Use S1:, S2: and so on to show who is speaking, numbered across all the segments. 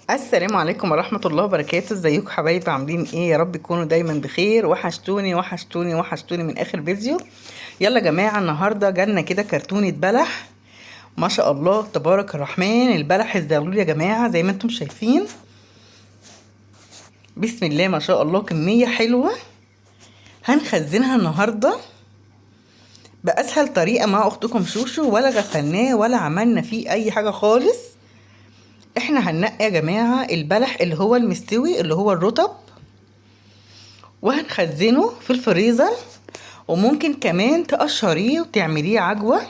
S1: السلام عليكم ورحمة الله وبركاته. ازيكم حبايبي؟ عاملين ايه؟ يا رب تكونوا دايما بخير. وحشتوني وحشتوني وحشتوني من اخر فيديو. يلا يا جماعة، النهاردة جالنا كده كرتونة بلح. ما شاء الله تبارك الرحمن. البلح الزغلول يا جماعة زي ما انتم شايفين، بسم الله ما شاء الله، كمية حلوة. هنخزنها النهاردة بأسهل طريقة مع اختكم شوشو، ولا غسلناه ولا عملنا فيه اي حاجة خالص. احنا هننقي يا جماعة البلح اللي هو المستوي اللي هو الرطب، وهنخزنه في الفريزر. وممكن كمان تقشريه وتعمليه عجوة.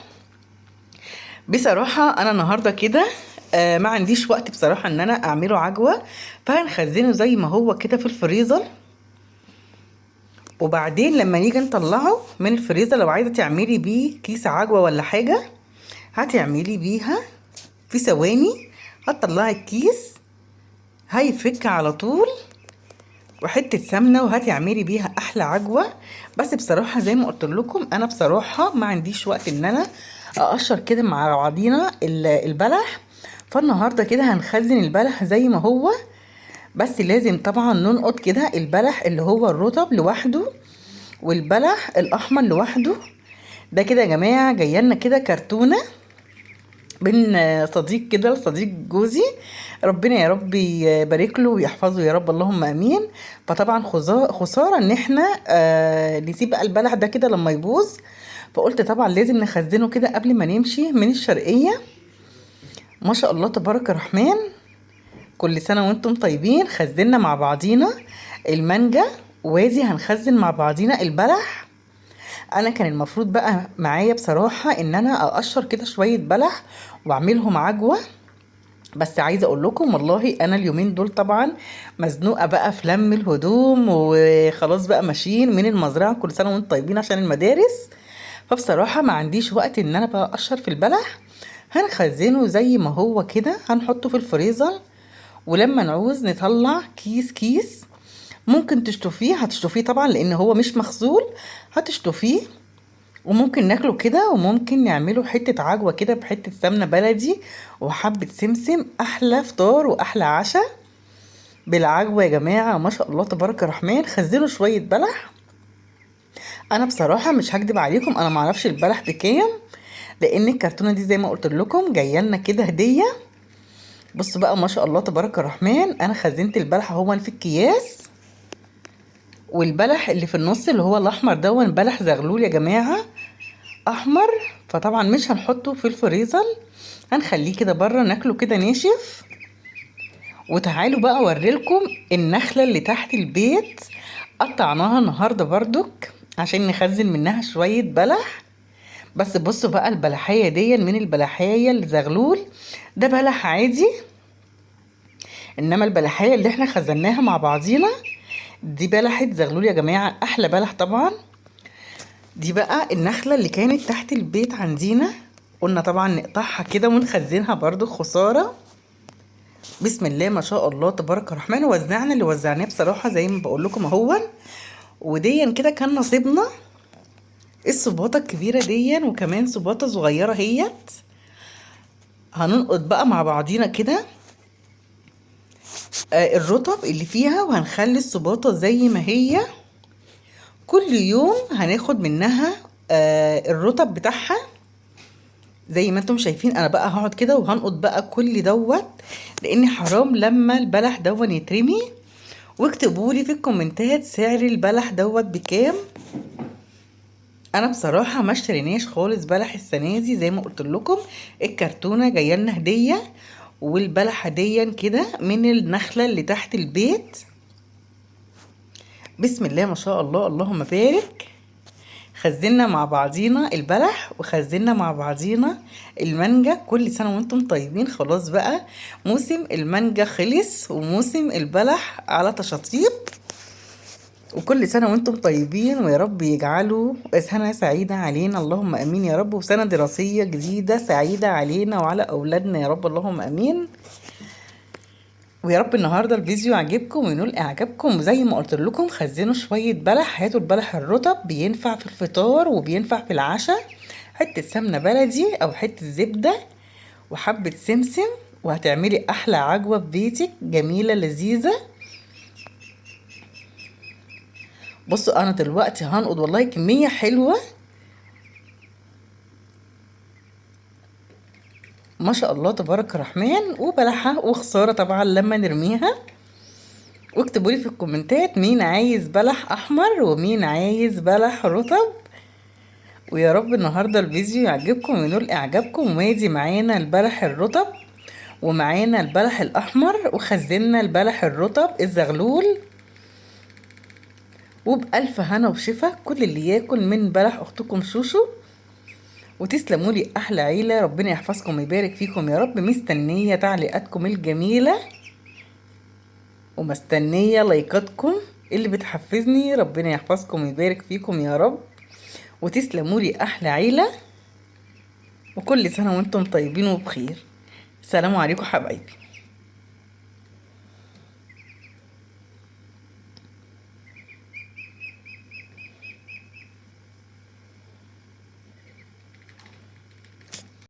S1: بصراحة انا النهاردة كده ما عنديش وقت بصراحة ان انا اعمله عجوة، فهنخزنه زي ما هو كده في الفريزر. وبعدين لما نيجي نطلعه من الفريزر، لو عايزة تعملي بيه كيس عجوة ولا حاجة، هتعملي بيها في ثواني. هتطلعي الكيس هيفك على طول، وحته سمنه، وهتعملي بيها احلى عجوه. بس بصراحه زي ما قلت لكم، انا بصراحه ما عنديش وقت ان انا اقشر كده مع بعضينا البلح. فالنهارده كده هنخزن البلح زي ما هو، بس لازم طبعا ننقط كده البلح اللي هو الرطب لوحده والبلح الاحمر لوحده. ده كده يا جماعه جايلنا كده كرتونه من صديق كده لصديق جوزي. ربنا يا رب يبارك له ويحفظه يا رب، اللهم امين. فطبعا خساره ان احنا نسيب بقى البلح ده كده لما يبوظ. فقلت طبعا لازم نخزنه كده قبل ما نمشي من الشرقيه. ما شاء الله تبارك الرحمن. كل سنه وانتم طيبين. خزنا مع بعضينا المانجا، وادي هنخزن مع بعضينا البلح. انا كان المفروض بقى معايا بصراحه ان انا اقشر كده شويه بلح واعملهم عجوه. بس عايزه اقول لكم والله انا اليومين دول طبعا مزنوقه بقى في لم الهدوم، وخلاص بقى ماشيين من المزرعه. كل سنه وانتم طيبين عشان المدارس. فبصراحه ما عنديش وقت ان انا بقى اقشر في البلح. هنخزنه زي ما هو كده، هنحطه في الفريزر. ولما نعوز نطلع كيس كيس. ممكن تشطفيه، هتشطفيه طبعا لان هو مش مغسول. هتشطفيه وممكن ناكله كده، وممكن نعمله حتة عجوة كده بحتة سمنة بلدي وحبة سمسم. أحلى فطار وأحلى عشاء بالعجوة يا جماعة. ما شاء الله تبارك الرحمن. خزنوا شوية بلح. أنا بصراحة مش هكدب عليكم، أنا معرفش البلح بكام، لأن الكرتونة دي زي ما قلت لكم جايلنا كده هدية. بصوا بقى ما شاء الله تبارك الرحمن. أنا خزنت البلح هو في الأكياس، والبلح اللي في النص اللي هو الأحمر دون بلح زغلول يا جماعة، احمر. فطبعا مش هنحطه في الفريزر، هنخليه كده بره ناكله كده ناشف. وتعالوا بقى اوريلكم النخله اللي تحت البيت. قطعناها النهارده بردك عشان نخزن منها شويه بلح. بس بصوا بقى البلحيه دي من البلحيه الزغلول، ده بلح عادي. انما البلحيه اللي احنا خزناها مع بعضينا دي بلحة زغلول يا جماعه، احلى بلح طبعا. دي بقى النخلة اللي كانت تحت البيت عندنا، قلنا طبعا نقطعها كده ونخزنها برضو خسارة. بسم الله ما شاء الله تبارك الرحمن. وزعنا اللي وزعناه بصراحة زي ما بقول لكم اهون. وديا كده كان نصيبنا الصباطة الكبيرة ديا، وكمان صباطة صغيرة هيت. هننقط بقى مع بعضينا كده الرطب اللي فيها، وهنخلي الصباطة زي ما هي. كل يوم هناخد منها الرطب بتاعها زي ما انتم شايفين. انا بقى هقعد كده وهنقط بقى كل دوت، لان حرام لما البلح دون يترمي. واكتبوا لي في الكومنتات سعر البلح دوت بكام. انا بصراحه ما اشتريناش خالص بلح السنه دي، زي ما قلت لكم الكرتونه جايه لنا هديه، والبلح هديا كده من النخله اللي تحت البيت. بسم الله ما شاء الله اللهم بارك. خزنا مع بعضينا البلح وخزنا مع بعضينا المانجا. كل سنة وانتم طيبين. خلاص بقى موسم المانجا خلص، وموسم البلح على تشطيب. وكل سنة وانتم طيبين، ويا رب يجعلوا سنة سعيدة علينا اللهم امين يا رب، وسنة دراسية جديدة سعيدة علينا وعلى اولادنا يا رب اللهم امين. ويا رب النهارده الفيديو عجبكم وينول اعجابكم. وزي ما قلت لكم خزنوا شويه بلح. هاتوا البلح الرطب، بينفع في الفطار وبينفع في العشاء. حته سمنه بلدي او حته زبده وحبه سمسم وهتعملي احلى عجوة في بيتك، جميلة لذيذة. بصوا انا دلوقتي هنقض والله كمية حلوة ما شاء الله تبارك الرحمن، وبلحها وخسارة طبعا لما نرميها. واكتبوا لي في الكومنتات مين عايز بلح احمر ومين عايز بلح رطب. ويا رب النهارده الفيديو يعجبكم وينول اعجابكم. وادي معانا البلح الرطب ومعانا البلح الاحمر، وخزلنا البلح الرطب الزغلول. وبألف هنا وشفا كل اللي ياكل من بلح اختكم شوشو. وتسلموا لي احلى عيله، ربنا يحفظكم ويبارك فيكم يا رب. مستنيه تعليقاتكم الجميله ومستنيه لايكاتكم اللي بتحفزني. ربنا يحفظكم ويبارك فيكم يا رب. وتسلموا لي احلى عيله، وكل سنه وانتم طيبين وبخير. السلام عليكم حبايبي.